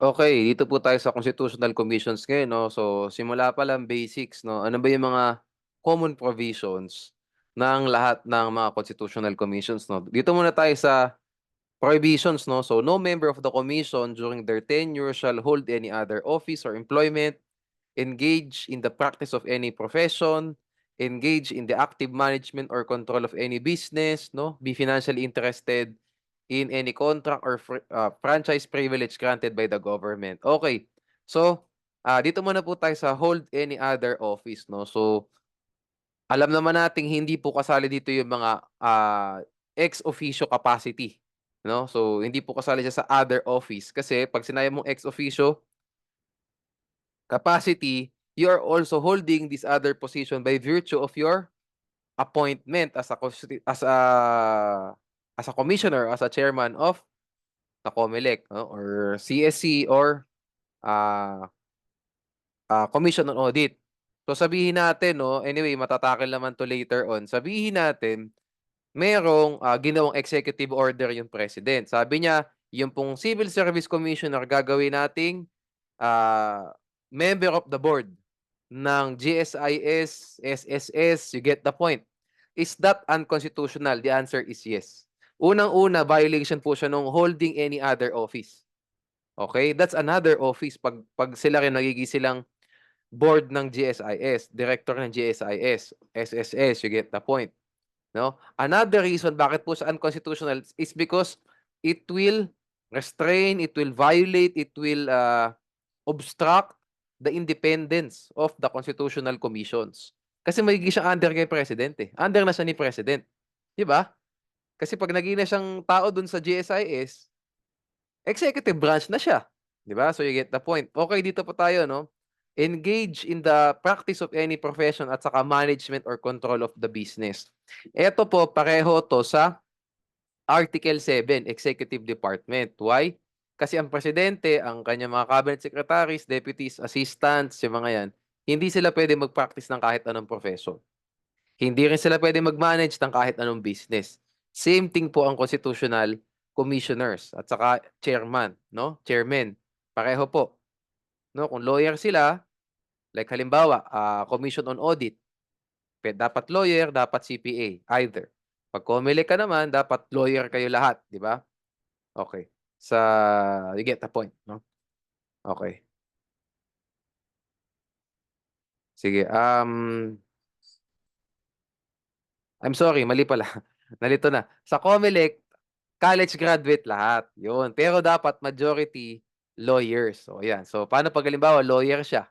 Okay, dito po tayo sa constitutional commissions ngayon 'no. So, simula pa lang basics 'no, ano ba yung mga common provisions ng lahat ng mga constitutional commissions 'no. Dito muna tayo sa prohibitions 'no. So, no member of the commission during their tenure shall hold any other office or employment, engage in the practice of any profession, engage in the active management or control of any business 'no, be financially interested in any contract or franchise privilege granted by the government. Okay. So, dito muna po tayo sa hold any other office 'no. So, alam naman nating hindi po kasali dito yung mga, ex officio capacity 'no. So, hindi po kasali siya sa other office kasi 'pag sinabi mong ex officio capacity, you are also holding this other position by virtue of your appointment as a commissioner, as a chairman of the COMELEC 'no, or CSC or ah, Commission on Audit. So sabihin natin 'no, anyway mata naman 'to later on, sabihin natin merong, ginawang executive order yung president. Sabi niya, yung pong Civil Service Commissioner gagawin nating, ah, member of the board ng GSIS, SSS, you get the point. Is that unconstitutional? The answer is yes. Unang-una, violation po siya nung holding any other office. Okay, that's another office 'pag sila rin nagiging silang board ng GSIS, director ng GSIS, SSS, you get the point, 'no? Another reason bakit po siya unconstitutional is because it will restrain, it will violate, it will, obstruct the independence of the constitutional commissions. Kasi magiging siya under kay president, eh, under na siya ni president, 'di ba? Kasi 'pag naging na siyang tao dun sa GSIS, executive branch na siya, 'di ba? So you get the point. Okay, dito po tayo 'no. Engage in the practice of any profession at saka management or control of the business. Eto po pareho 'to sa Article 7, Executive Department. Why? Kasi ang presidente, ang kanyang mga cabinet secretaries, deputies, assistants, yung mga yan, hindi sila pwede mag-practice ng kahit anong profession. Hindi rin sila pwede mag-manage ng kahit anong business. Same thing po ang constitutional commissioners at saka chairman, no? Chairman. Pareho po, no? Kung lawyer sila, like halimbawa, Commission on Audit, dapat lawyer, dapat CPA, either. Pag COMELEC ka naman, dapat lawyer kayo lahat, di ba? Okay. You get the point, no? Okay. Sige, I'm sorry, mali pala. Nalito na. Sa COMELEC, college graduate lahat, yun. Pero dapat majority lawyers. So, ayan. So, paano 'pag halimbawa lawyer siya,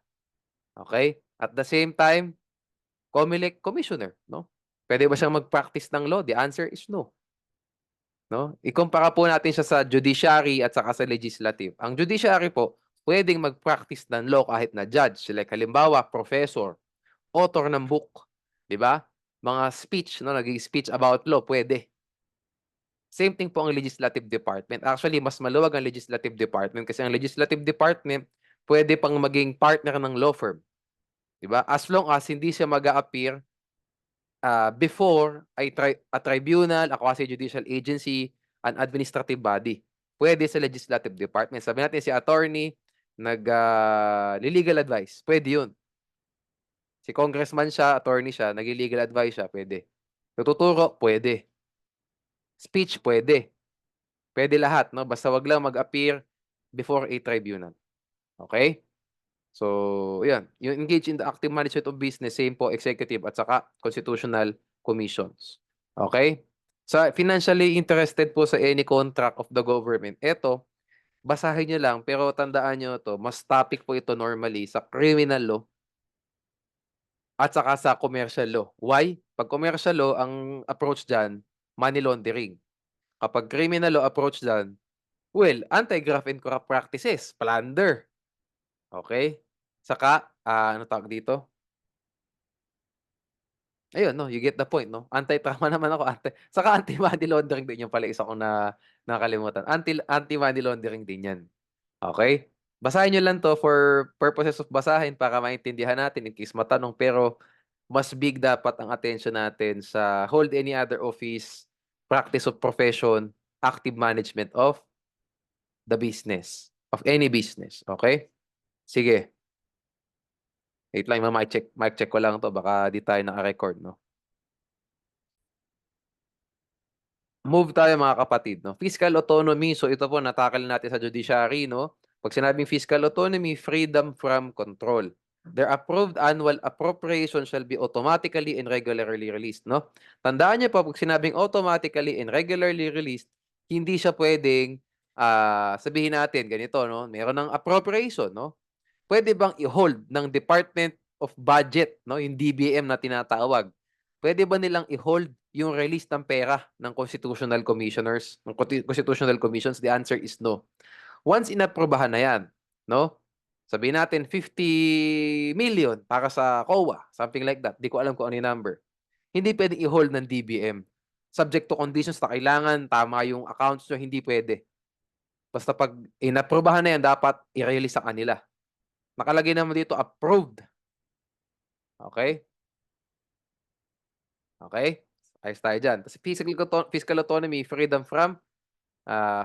okay? At the same time, COMELEC commissioner, 'no? Puwede ba siyang mag-practice ng law? The answer is no, 'no? Ikumpara po natin siya sa judiciary at saka sa legislative. Ang judiciary po, puwedeng mag-practice ng law kahit na judge. Like halimbawa, professor, author ng book, 'di ba? Mga speech 'no, nag-i-speech about law, puwede. Same thing po ang legislative department. Actually, mas maluwag ang legislative department kasi ang legislative department puwede pang maging partner ng law firm, 'di ba? As long as hindi siya mag-a-appear, before a tribunal, a quasi-judicial agency, an administrative body. Puwede sa legislative department. Sabihin natin si attorney legal advice, puwede 'yun. Si congressman siya, attorney siya, nagle-legal advice siya, puwede. Nagtuturo, puwede. Speech, puwede. Puwede lahat 'no, basta 'wag lang mag-appear before a tribunal, okey? So, 'yan, yung engage in the active management of business, same po executive at saka constitutional commissions, okey? Sa financially interested po sa any contract of the government, eto, basahin niyo lang pero tandaan niyo 'to, mas topic po ito normally sa criminal law at saka sa commercial law. Why? 'Pag commercial law, ang approach diyan, money laundering. Kapag criminal law approach diyan, well, anti-graft and corrupt practices, plunder, okey? Saka, anong tawag dito? Ayun 'no, you get the point 'no? Tama naman ako, saka anti-money laundering din, yung pala isa kong nakalimutan. Anti-money laundering din 'yan, okey? Basahin niyo lang 'to for purposes of basahin para maintindihan natin in case matanong, pero mas big dapat ang attention natin sa hold any other office, practice of profession, active management of the business. of any business. Okay? Sige. Wait lang, mic check ko lang to. Baka di tayo naka-record, no? Move tayo mga kapatid, no? Fiscal autonomy. So ito po, natakal natin sa judiciary, no? Pag sinabing fiscal autonomy, freedom from control. Their approved annual appropriation shall be automatically and regularly released, no? Tandaan niyo po, pag sinabing automatically and regularly released, hindi siya pwedeng sabihin natin ganito, no? Meron ng appropriation, no? Pwede bang i-hold ng Department of Budget, no, yung DBM na tinatawag? Pwede ba nilang i-hold yung release ng pera ng constitutional commissioners, ng constitutional commissions? The answer is no. Once inaprubahan na yan, no? Sabihin natin 50 million para sa COA, something like that. Di ko alam kung ano yung number. Hindi pwedeng i-hold ng DBM. Subject to conditions na kailangan tama yung accounts nyo, hindi pwede. Basta pag inaprubahan na yan, dapat i-release sa kanila. Nakalagay naman dito, approved. Okay? Okay? Ayos tayo dyan. Tapos fiscal autonomy, freedom from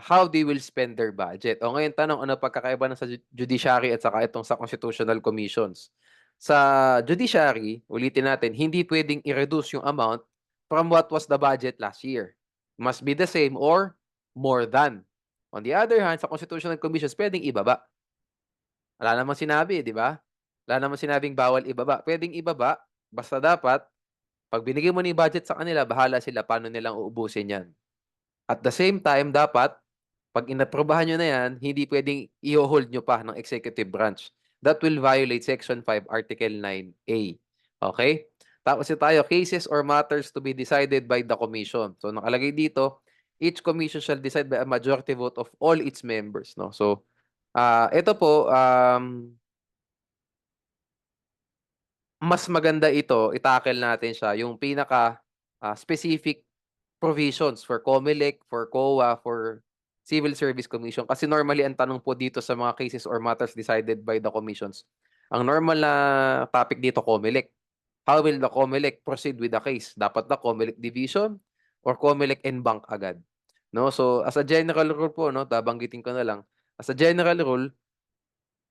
how they will spend their budget. O ngayon tanong, ano pagkakaiba ng sa judiciary at saka itong sa constitutional commissions? Sa judiciary, ulitin natin, hindi pwedeng i-reduce yung amount from what was the budget last year. Must be the same or more than. On the other hand, sa constitutional commissions, pwedeng ibaba. Wala namang sinabi, di ba? Wala namang sinabing bawal ibaba. Pwedeng ibaba, basta dapat, pag binigay mo ni budget sa kanila, bahala sila paano nilang uubusin yan. At the same time, dapat, pag inaprobahan nyo na yan, hindi pwedeng i-hold nyo pa ng executive branch. That will violate Section 5, Article 9A. Okay? Tapos tayo, cases or matters to be decided by the commission. So, nakalagay dito, each commission shall decide by a majority vote of all its members. No? So, ito po, mas maganda ito, itackle natin siya, yung pinaka specific provisions for COMELEC, for COA, for Civil Service Commission. Kasi normally, ang tanong po dito sa mga cases or matters decided by the commissions, ang normal na topic dito, COMELEC. How will the COMELEC proceed with the case? Dapat na COMELEC division or COMELEC en banc agad? No? So, as a general rule po, no, babanggitin ko na lang, as a general rule,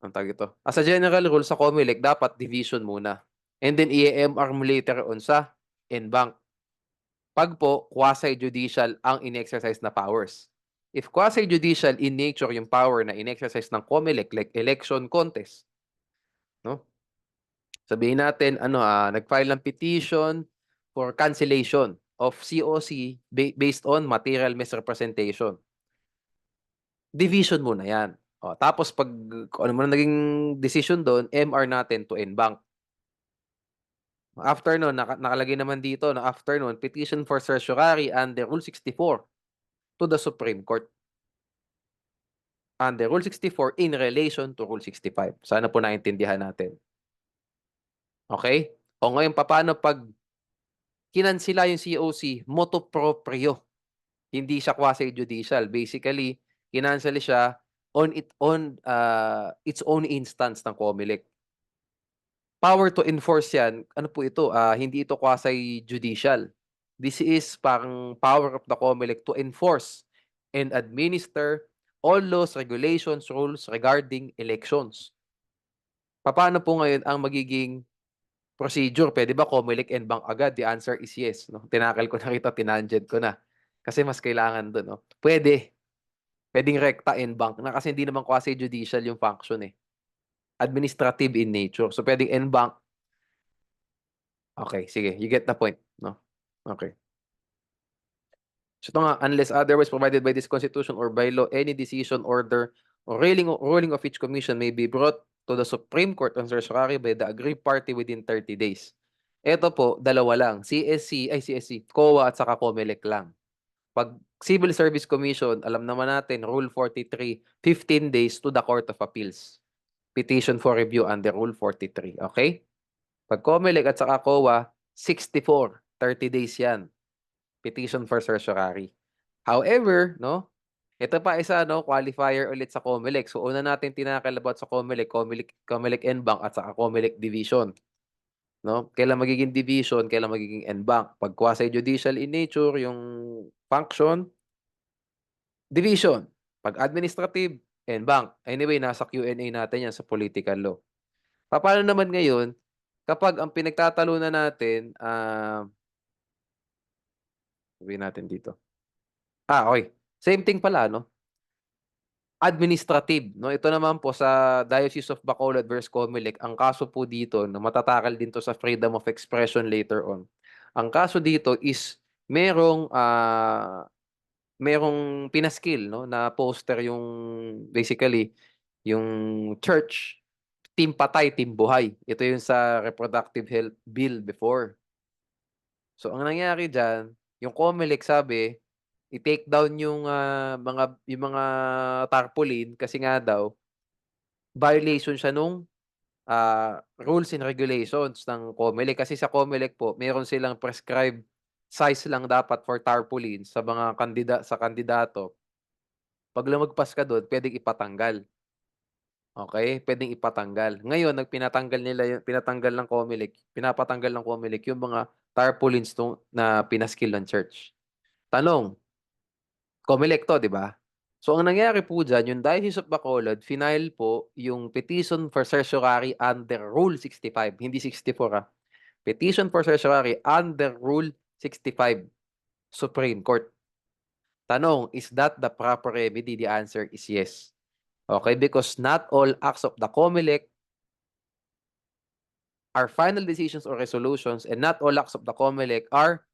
ang tawag ito, as a general rule sa COMELEC, dapat division muna. And then, i-MR mo later on sa en banc. Pag po, quasi-judicial ang in-exercise na powers. If quasi-judicial in nature yung power na in-exercise ng COMELEC, like election contest, no? Sabihin natin, nag-file ng petition for cancellation of COC based on material misrepresentation. Division muna yan. O, tapos pag kung ano man naging decision doon, MR natin to en banc. After nun, nakalagay naman dito na after nun, petition for certiorari under Rule 64 to the Supreme Court. Under Rule 64 in relation to Rule 65. Sana po naintindihan natin. Okay? O ngayon, paano pag kinansila yung COC, motu proprio. Hindi siya quasi-judicial. Basically, kinansel siya on its own instance ng COMELEC. Power to enforce yan, ano po ito? Hindi ito quasi-judicial. This is parang power of the COMELEC to enforce and administer all laws, regulations, rules regarding elections. Paano po ngayon ang magiging procedure? Pwede ba COMELEC en banc agad? The answer is yes. No? Tinakal ko na kita, tinangent ko na. Kasi mas kailangan doon. No? Pwede. Pwedeng recta en banc na kasi hindi naman quasi-judicial yung function eh. Administrative in nature. So pwedeng en banc. Okay, sige. You get the point. No? Okay. So ito nga, unless otherwise provided by this constitution or by law, any decision, order, or ruling of each commission may be brought to the Supreme Court on certiorari by the aggrieved party within 30 days. Ito po, dalawa lang. CSC, COA at saka COMELEC lang. Pag Civil Service Commission, alam naman natin, Rule 43, 15 days to the Court of Appeals. Petition for review under Rule 43. Okay? Pag COMELEC at saka COA, 64, 30 days yan. Petition for certiorari. However, no, ito pa isa, no, qualifier ulit sa COMELEC. So, una natin tinakal about sa COMELEC en banc at saka COMELEC division. No? Kailan magiging division, kailan magiging en banc. Pag quasi-judicial in nature, yung function, division. Pag administrative, NBank. Anyway, nasa Q&A natin yan sa political law. Paano naman ngayon kapag ang pinagtatalunan natin, sabihin natin dito. Okay. Same thing pala, no? Administrative, no? Ito naman po sa Diocese of Bacolod versus Comelec, ang kaso po dito, no, matatakal din to sa freedom of expression later on. Ang kaso dito is merong pinaskil, no, na poster yung basically yung church, team patay, team buhay. Ito yung sa reproductive health bill before. So ang nangyari diyan, yung COMELEC sabi, i-take down yung mga tarpaulin kasi nga daw violation siya nung rules and regulations ng COMELEC. Kasi sa COMELEC po, meron silang prescribed size lang dapat for tarpaulin sa mga kandidato. Pag lumagpas ka doon, pwedeng ipatanggal. Okay, pwedeng ipatanggal. Ngayon, pinatanggal ng COMELEC, pinapatanggal ng COMELEC yung mga tarpaulins na pinaskil ng church. Tanong, COMELEC to, di ba? So, ang nangyari po dyan, yung Diocese of Bacolod, final po yung petition for certiorari under Rule 65, hindi 64 ah. Petition for certiorari under Rule 65, Supreme Court. Tanong, is that the proper remedy? The answer is yes. Okay, because not all acts of the COMELEC are final decisions or resolutions, and not all acts of the COMELEC are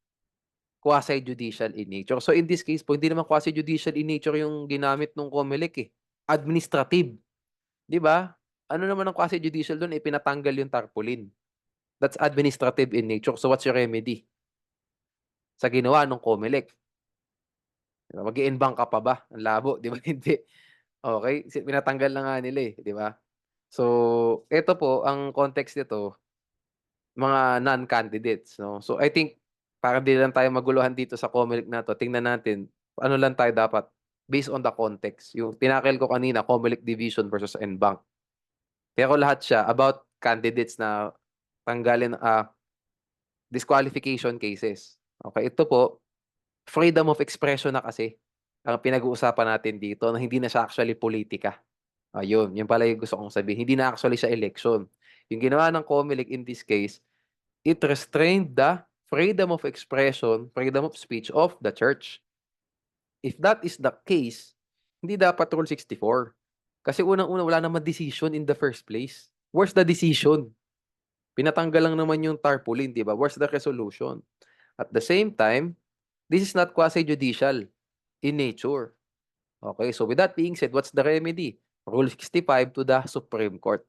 quasi-judicial in nature. So in this case po, hindi naman quasi-judicial in nature yung ginamit ng COMELEC eh. Administrative. 'Di ba? Ano naman ang quasi-judicial doon? Eh, pinatanggal yung tarpaulin. That's administrative in nature. So what's your remedy? Sa ginawa ng COMELEC. Mag-i-enbank ka pa ba? Ang labo, 'di ba? Hindi. Okay? Pinatanggal na nga nila eh, 'di ba? So, ito po, ang context nito, mga non-candidates, no? So, I think, para di lang tayo maguluhan dito sa COMELEC na to, tingnan natin, ano lang tayo dapat, based on the context. Yung tinakil ko kanina, COMELEC Division versus NBank. Pero lahat siya about candidates na tanggalin, disqualification cases. Okay, ito po, freedom of expression na kasi ang pinag-uusapan natin dito na hindi na siya actually politika. Ayun, yun pala yung gusto kong sabihin. Hindi na actually siya election. Yung ginawa ng COMELEC in this case, it restrained the freedom of expression, freedom of speech of the church. If that is the case, hindi dapat Rule 64. Kasi unang-una, wala naman decision in the first place. Where's the decision? Pinatanggal lang naman yung tarpaulin, di ba? Where's the resolution? At the same time, this is not quasi-judicial in nature. Okay, so with that being said, what's the remedy? Rule 65 to the Supreme Court.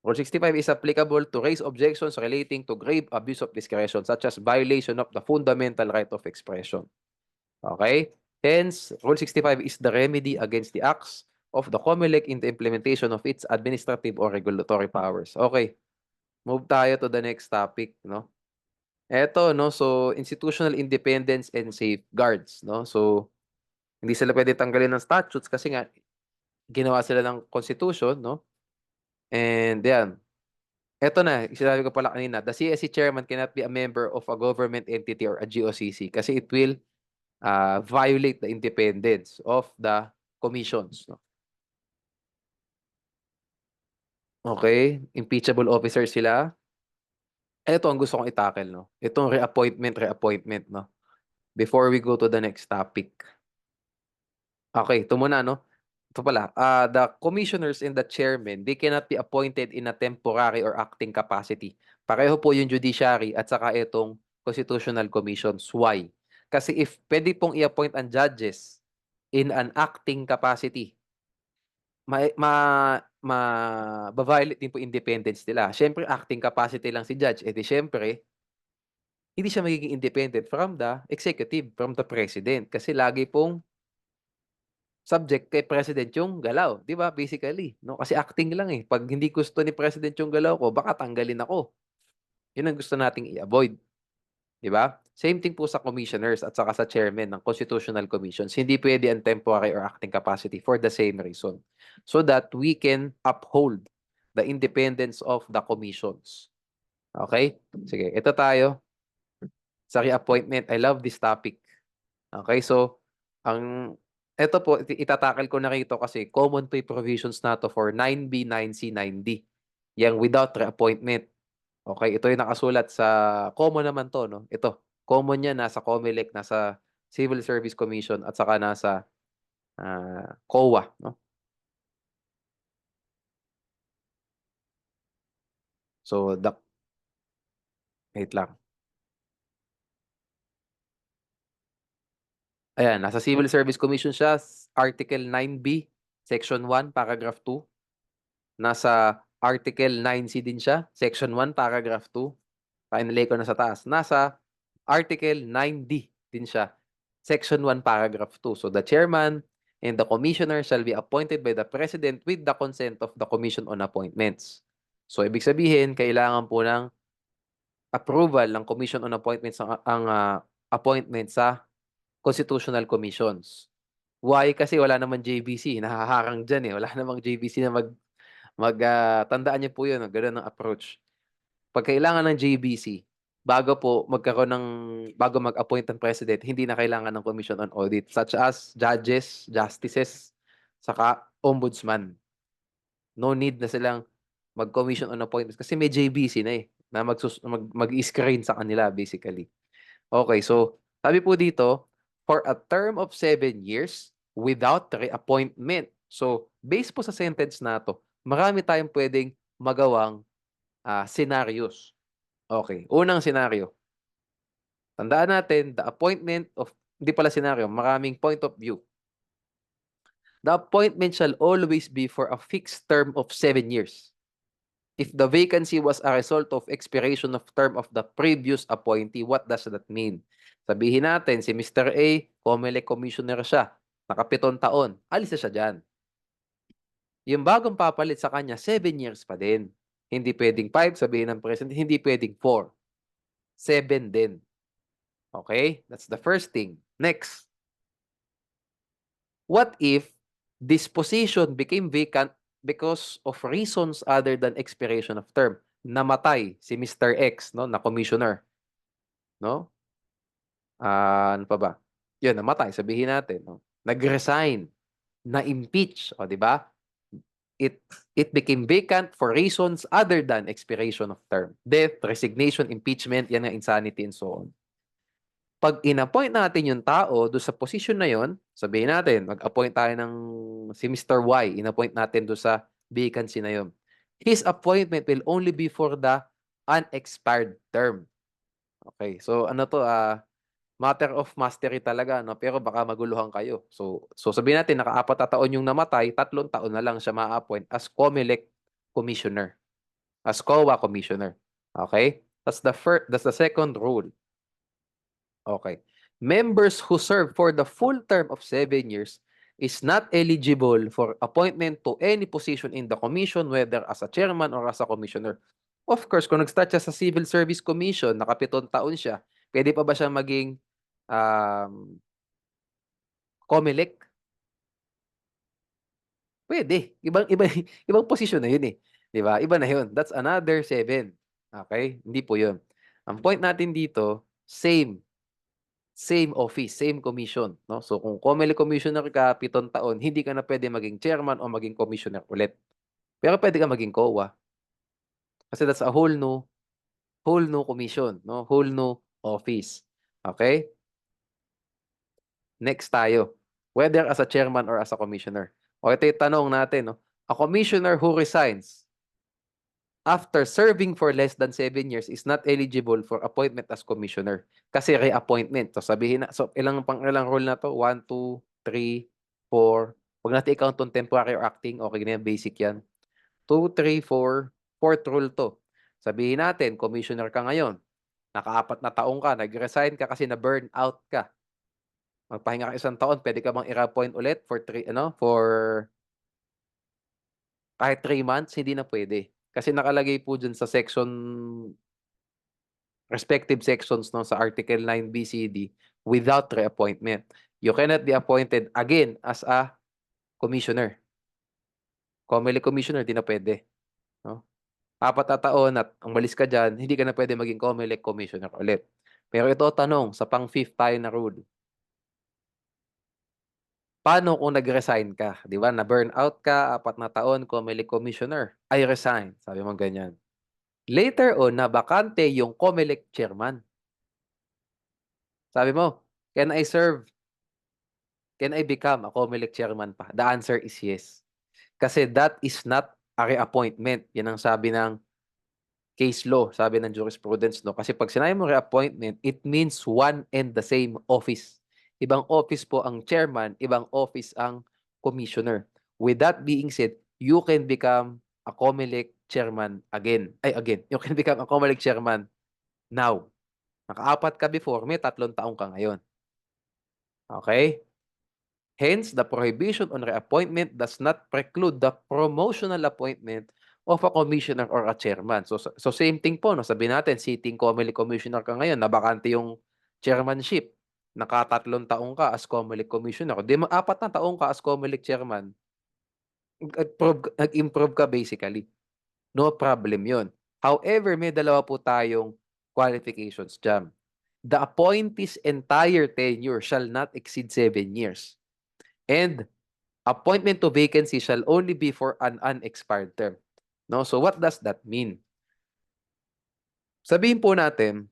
Rule 65 is applicable to raise objections relating to grave abuse of discretion such as violation of the fundamental right of expression. Okay? Hence, Rule 65 is the remedy against the acts of the COMELEC in the implementation of its administrative or regulatory powers. Okay. Move tayo to the next topic, no? Eto, no? So, institutional independence and safeguards, no? So, hindi sila pwede tanggalin ng statutes kasi nga ginawa sila ng constitution, no? And yan, eto na, sinabi ko pala kanina, the CSC chairman cannot be a member of a government entity or a GOCC kasi it will violate the independence of the commissions. No? Okay, impeachable officers sila. Ito ang gusto kong itackle, no? Itong reappointment, no? Before we go to the next topic. Okay, ito muna, no? Ito pala, the commissioners and the chairman, they cannot be appointed in a temporary or acting capacity. Pareho po yung judiciary at saka itong constitutional commissions. Why? Kasi if pwede pong i-appoint ang judges in an acting capacity, ba-violate din po independence nila. Siyempre, acting capacity lang si judge. Eh di siyempre, hindi siya magiging independent from the executive, from the president. Kasi lagi pong subject kay president yung galaw, 'di ba? Basically, no? Kasi acting lang eh. Pag hindi gusto ni president yung galaw ko, baka tanggalin ako. 'Yun ang gusto nating i-avoid, 'di ba? Same thing po sa commissioners at saka sa chairman ng constitutional commissions. Hindi pwede ang temporary or acting capacity for the same reason. So that we can uphold the independence of the commissions. Okay? Sige, ito tayo sa reappointment. I love this topic. Okay, so ang Eto po, itatakal ko na rito kasi common to yung provisions na 'to for 9B, 9C, 9D, yang without reappointment. Okay, ito yung nakasulat sa common naman 'to 'no, ito, common yan nasa COMELEC, nasa Civil Service Commission at saka nasa, COA 'no. So, wait lang. Ayan, nasa Civil Service Commission siya, Article 9B, Section 1, Paragraph 2. Nasa Article 9C din siya, Section 1, Paragraph 2. Finally ko na sa taas. Nasa Article 9D din siya, Section 1, Paragraph 2. So the chairman and the commissioner shall be appointed by the president with the consent of the Commission on Appointments. So ibig sabihin, kailangan po ng approval ng Commission on Appointments ang appointment sa constitutional commissions. Why? Kasi wala naman JBC, nahaharang diyan, eh, wala namang JBC na tandaan niyo po 'yun, gano'n ang approach. 'Pag kailangan ng JBC, bago mag-appoint ng president, hindi na kailangan ng Commission on Audit, such as judges, justices, saka ombudsman. No need na silang mag-commission on appointments kasi may JBC na, eh, na mag-i-screen sa kanila basically. Okay, so sabi po dito, for a term of 7 years without reappointment. So, based po sa sentence na 'to, marami tayong puwedeng magawang, scenarios. Okay, unang senaryo, tandaan natin the appointment of hindi pala senaryo, maraming point of view. The appointment shall always be for a fixed term of 7 years. If the vacancy was a result of expiration of term of the previous appointee, what does that mean? Sabihin natin si Mr. A, COMELEC commissioner siya, naka-7 taon, alis na siya diyan. Yung bagong papalit sa kanya 7 years pa din. Hindi puwedeng 5 sabihin ng president, hindi puwedeng 4, 7 din. Okay? That's the first thing. Next, what if this position became vacant because of reasons other than expiration of term? Namatay si Mr. X 'no, na commissioner, 'no? Ano pa ba? 'Yun, namatay sabihin natin 'no. Nag-resign, na-impeach, oh, 'di ba? It it became vacant for reasons other than expiration of term. Death, resignation, impeachment, 'yan ang insanity and so on. 'Pag in-appoint natin yung tao dun sa posisyon na yun, sabihin natin mag-appoint tayo ng si Mr. Y, in-appoint natin dun sa vacancy na yun. His appointment will only be for the unexpired term. Okay, so ano 'to, matter of mastery talaga 'no, pero baka maguluhan kayo. So sabihin natin naka-4 na taon yung namatay, 3 taon na lang siya maa-appoint as COMELEC commissioner, as COA commissioner. Okay? That's the second rule. Okay. Members who serve for the full term of 7 years is not eligible for appointment to any position in the commission, whether as a chairman or as a commissioner. Of course, kung nag-start siya sa Civil Service Commission, naka-7 taon siya, pwede pa ba siyang maging COMELEC? Pwede. Ibang-iba ibang posisyon na yun, eh, 'di ba? Iba na yun. That's another 7. Okay? Hindi po yun. Ang point natin dito, same office, same commission, 'no? So kung COMELEC commissioner ka, 7 taon, hindi ka na puwede maging chairman o maging commissioner ulit. Pero puwede kang maging COA, kasi that's a whole new commission, 'no, whole new office. Okay? Next tayo, whether as a chairman or as a commissioner. O ito yung tanong natin 'no, a commissioner who resigns after serving for less than 7 years is not eligible for appointment as commissioner kasi reappointment. So sabihin na, so ilang rule na 'to, 1, 2, 3, 4. 'Wag natin i-count tong temporary or acting, okey na yan, basic yan. 2, 3, 4, fourth rule 'to. Sabihin natin commissioner ka ngayon, naka-4 na taon ka, nag-resign ka kasi na-burn out ka. Magpahinga ka 1 taon, puwede ka bang i-reappoint ulit for kahit 3 months? Hindi na puwede. Kasi nakalagay po diyan sa respective sections 'no, sa Article 9 BCD, without reappointment. You cannot be appointed again as a commissioner. COMELEC commissioner, 'di na puwede, 'no. 4 na taon at umalis ka diyan, hindi ka na puwede maging COMELEC commissioner ulit. Pero ito tanong, sa pang-5th tayo na rule, Paano kung nag-resign ka, 'di ba, na-burnout ka, 4 na taon COMELEC commissioner, "I resign," sabi mo ganyan. Later on nabakante yung COMELEC chairman. Sabi mo, "Can I serve? Can I become a COMELEC chairman pa?" The answer is yes. Kasi that is not a reappointment, 'yan ang sabi ng case law, sabi ng jurisprudence law. Kasi 'pag sinabi mo reappointment, it means one and the same office. Ibang office po ang chairman, ibang office ang commissioner. With that being said, you can become a COMELEC chairman again, you can become a COMELEC chairman now. Naka-4 ka before, may 3 taon ka ngayon, okey? Hence, the prohibition on reappointment does not preclude the promotional appointment of a commissioner or a chairman. So same thing po 'no, sabihin natin sitting COMELEC commissioner ka ngayon, nabakante yung chairmanship, naka-3 taon ka as COMELEC commissioner, 'di 4 na taon ka as COMELEC chairman, nag-improve ka basically, no problem yun. However, may dalawa po tayong qualifications diyan. The appointee's entire tenure shall not exceed 7 years, and appointment to vacancy shall only be for an unexpired term. No? So what does that mean? Sabihin po natin,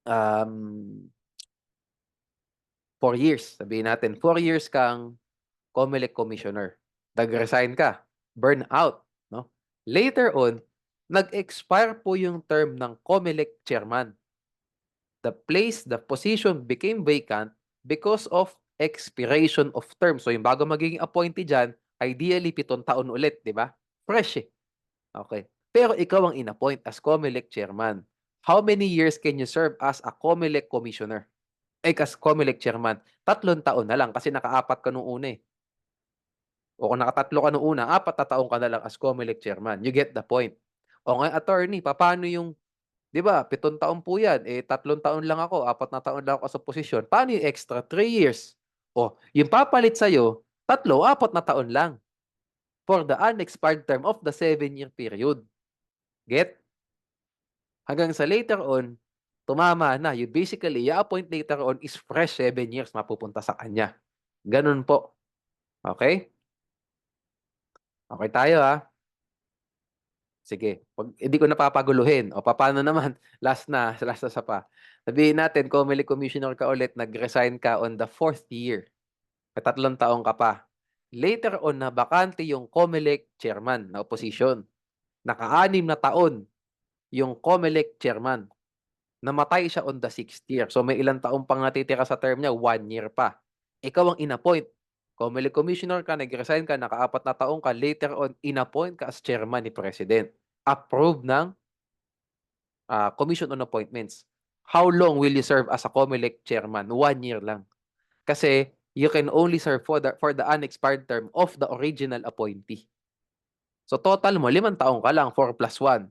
um, 4 years. Sabihin natin, 4 years kang COMELEC commissioner. Nag-resign ka. Burnout. No? Later on, nag-expire po yung term ng COMELEC chairman. The position became vacant because of expiration of term. So yung bago magiging appointee dyan, ideally 7 taon ulit, di ba? Fresh eh. Okay. Pero ikaw ang in-appoint as COMELEC chairman. How many years can you serve as a COMELEC commissioner? As COMELEC chairman? 3 taon na lang kasi naka-4 ka nung una eh. O kung naka-3 ka nung una, 4 na taon ka na lang as COMELEC chairman. You get the point. O ngayon, attorney, papaano yung, 'di ba, 7 taon po yan, eh 3 taon lang ako, 4 na taon lang ako sa posisyon. Paano yung extra 3 years? O, yung papalit sa'yo, 4 na taon lang for the unexpired term of the 7-year period. Get? Hanggang sa later on, tumama na. You basically, i-appoint later on is fresh 7 years mapupunta sa kanya. Ganun po. Okay? Okay tayo, Sige, 'pag hindi ko na papaguluhin. O papaano naman, last na sa pa. Sabihin natin COMELEC commissioner ka ulit, nag-resign ka on the 4th year. May 3 taon ka pa. Later on nabakante yung COMELEC chairman na position. Naka-6 na taon yung COMELEC chairman. Namatay siya on the 6th year. So may ilang taon pang natitira sa term niya, 1 year pa. Ikaw ang in-appoint. COMELEC commissioner ka, nag-resign ka, naka-4 na taon ka, later on, in-appoint ka as chairman ni President. Approved ng Commission on Appointments. How long will you serve as a COMELEC chairman? 1 year lang. Kasi you can only serve for the unexpired term of the original appointee. So total mo, 5 taon ka lang, 4+1.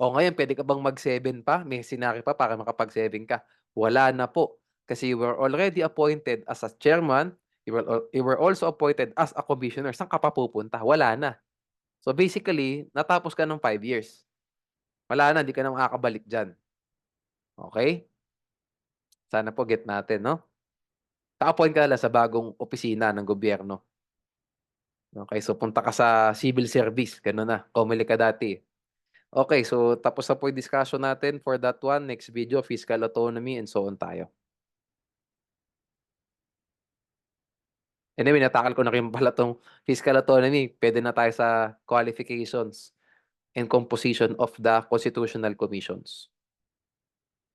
O ngayon, pwede ka bang mag-7 pa? May senaryo pa para makapag-7 ka? Wala na po. Kasi you were already appointed as a chairman, you were also appointed as a commissioner. Saan ka pa pupunta? Wala na. So basically, natapos ka ng 5 years. Wala na, hindi ka na makakabalik dyan. Okay? Sana po get natin, no? Ka-appoint ka lang sa bagong opisina ng gobyerno. Okay, so punta ka sa civil service, gano'n na, COMELEC ka dati. Okay, so tapos na po yung discussion natin for that one. Next video, fiscal autonomy and so on tayo. Anyway, natakal ko na rin pala 'tong fiscal autonomy. Puwede na tayo sa qualifications and composition of the constitutional commissions.